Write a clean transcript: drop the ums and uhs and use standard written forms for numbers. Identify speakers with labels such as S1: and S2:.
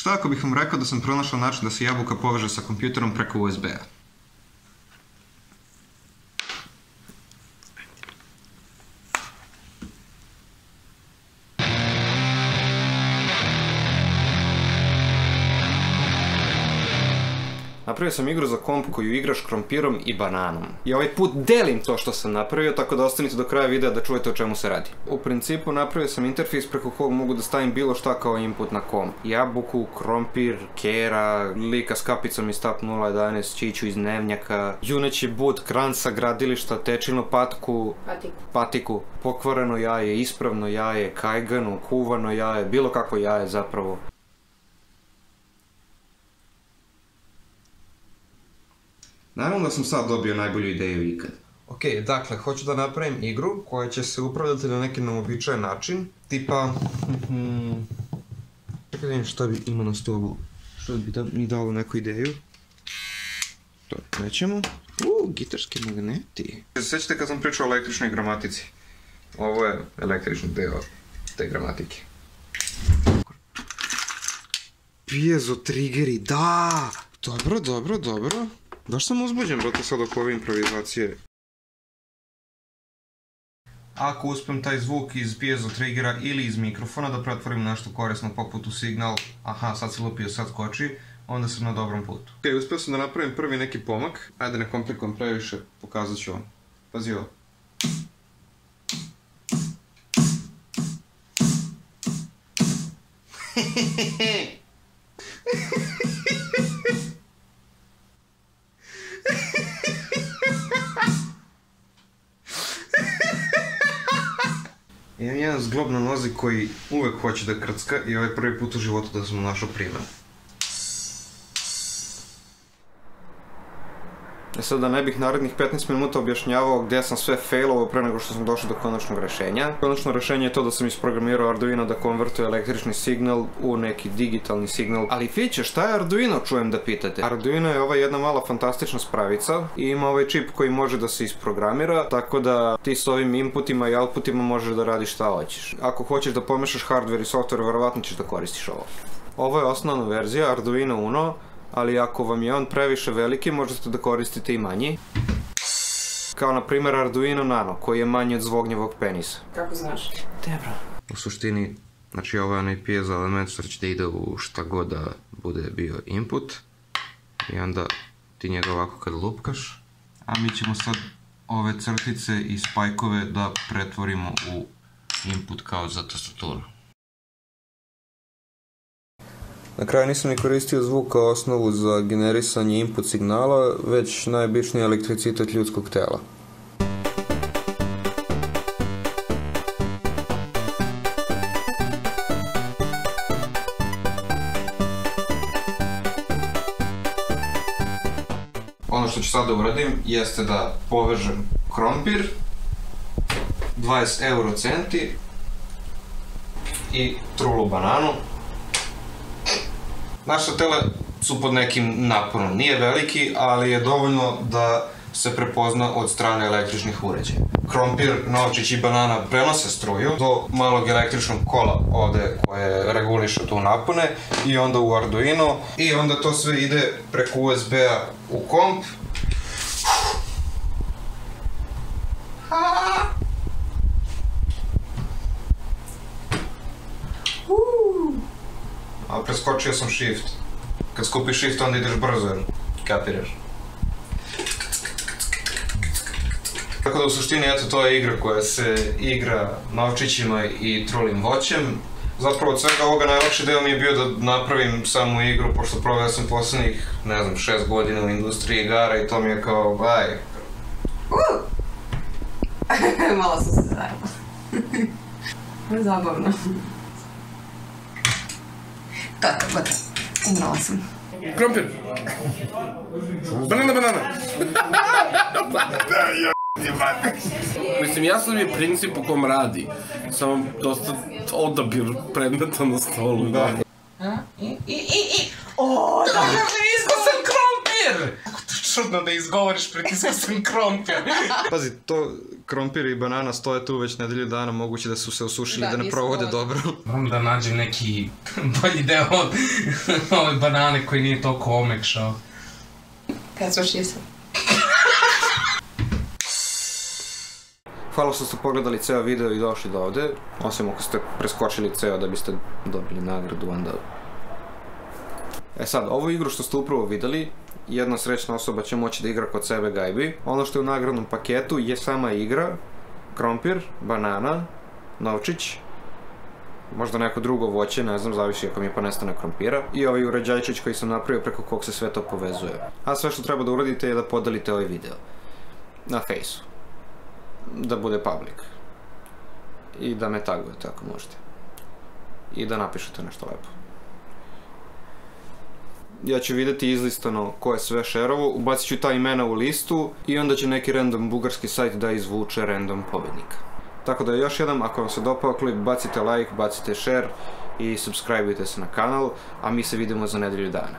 S1: Šta ako bih vam rekao da sam pronašao način da se jabuka poveže sa kompjuterom preko USB-a? Napravio sam igru za komp koju igraš krompirom i bananom. I ovaj put delim to što sam napravio, tako da ostanite do kraja videa da čujete o čemu se radi. U principu napravio sam interfejs preko kog mogu da stavim bilo šta kao input na komp. Jabuku, krompir, kera, lika s kapicom iz TAP 011, čiću iz Dnevnjaka, juneći but, kran sa gradilišta, tečinu patiku, pokvareno jaje, ispravno jaje, kajganu, kuvano jaje, bilo kako jaje zapravo. Naravno da sam sad dobio najbolju ideju ikad. Ok, dakle, hoću da napravim igru koja će se upravljati na neki neobičajen način. Tipa... Čekaj da vidim šta bi ima na stolu. Što bi mi dalo neku ideju? To nećemo. Gitarski magneti. Sjećate kad sam pričao o električnoj gramatici? Ovo je električni deo te gramatike. Piezo triggeri, da! Dobro. Baš sam uzbuđen, brate, sad oko ove improvizacije. Ako uspem taj zvuk iz piezo triggera ili iz mikrofona da pretvorim nešto korisno poput u signal, aha, sad se lupio, sad skoči, onda sam na dobrom putu. Ok, uspio sam da napravim prvi neki pomak. Ajde, ne komplikujem previše, pokazat ću vam. Pazi ovo. Imam jedan zglob na nozi koji uvek hoće da krcka i ovaj prvi put u životu da sam mu našao primjer. Sad da ne bih narednih 15 minuta objašnjavao gdje sam sve failovao pre nego što sam došao do konačnog rešenja. Konačno rešenje je to da sam isprogramirao Arduino da konvertuje električni signal u neki digitalni signal. Ali fiće, šta je Arduino, čujem da pitate? Arduino je ova jedna mala fantastična spravica i ima ovaj čip koji može da se isprogramira, tako da ti s ovim inputima i outputima možeš da radiš šta hoćeš. Ako hoćeš da pomešaš hardware i software, verovatno ćeš da koristiš ovo. Ovo je osnovna verzija Arduino Uno, ali ako vam je on previše veliki, možete da koristite i manji. Kao na primjer Arduino Nano, koji je manji od zvognjevog penisa.
S2: Kako znaš?
S1: Dobro. U suštini, znači ovo je onaj piezo element što će da ide u šta god da bude bio input. I onda ti njega ovako kad lupkaš. A mi ćemo sad ove crtice i spajkove da pretvorimo u input kao za tastaturu. Na kraju nisam ni koristio zvuk kao osnovu za generisanje input signala, već najobičniji elektricitet ljudskog tela. Ono što ću sad da uradim jeste da povežem krompir, 20 eurocenti i trulu bananu. Naša tela su pod nekim naponom. Nije veliki, ali je dovoljno da se prepozna od strane električnih uređaja. Krompir, novčić i banana prenose struju do malog električnog kola ovde koje reguliše tu napone i onda u Arduino i onda to sve ide preko USB-a u komp. A preskočio sam shift. Kad skupiš shift onda ideš brzo, kapiraš. Tako da u suštini eto to je igra koja se igra novčićima i trulim voćem. Zapravo od svega ovoga najlakši deo mi je bio da napravim samu igru, pošto proveo sam poslednjih, ne znam, 6 godina u industriji igara i to mi je kao, baj.
S2: Malo sam se zajela. Zabavno. To je to, gotovo. Umrala sam.
S3: Krompir! Banana! Mislim, jasno mi je princip u kom radi. Samo dosta odabir predmeta na stolu. Da.
S2: Oooo, pritiskao sam krompir! Kako to čudno da izgovoriš, pritiskao sam krompir.
S1: Pazi, to krompir i banana stoje tu već nedelju dana, moguće da su se osušili da ne provode dobro.
S4: Moram da nađem neki bolji deo od ove banane koji nije toliko omekšao.
S2: Kad smo šisali.
S1: Hvala što ste pogledali ceo video i došli do ovde, osim ako ste preskočili ceo da biste dobili nagradu, onda... Sad, ovu igru što ste upravo videli, jedna srećna osoba će moći da igra kod sebe gajbi. Ono što je u nagradnom paketu je sama igra, krompir, banana, novčić, možda neko drugo voće, ne znam, zavisi ako mi je pa nestane krompira, i ovaj uređajčić koji sam napravio preko kog se sve to povezuje. A sve što treba da uradite je da podelite ovaj video na Fejsu, da bude public, i da me tagujete ako možete, i da napišete nešto lepo. Ja ću vidjeti izlistano ko je sve šerovo, ubacit ću ta imena u listu i onda će neki random bugarski sajt da izvuče random pobednika. Tako da još jednom, ako vam se dopao klip, bacite like, bacite share i subscribe-ujte se na kanal, a mi se vidimo za nedelju dana.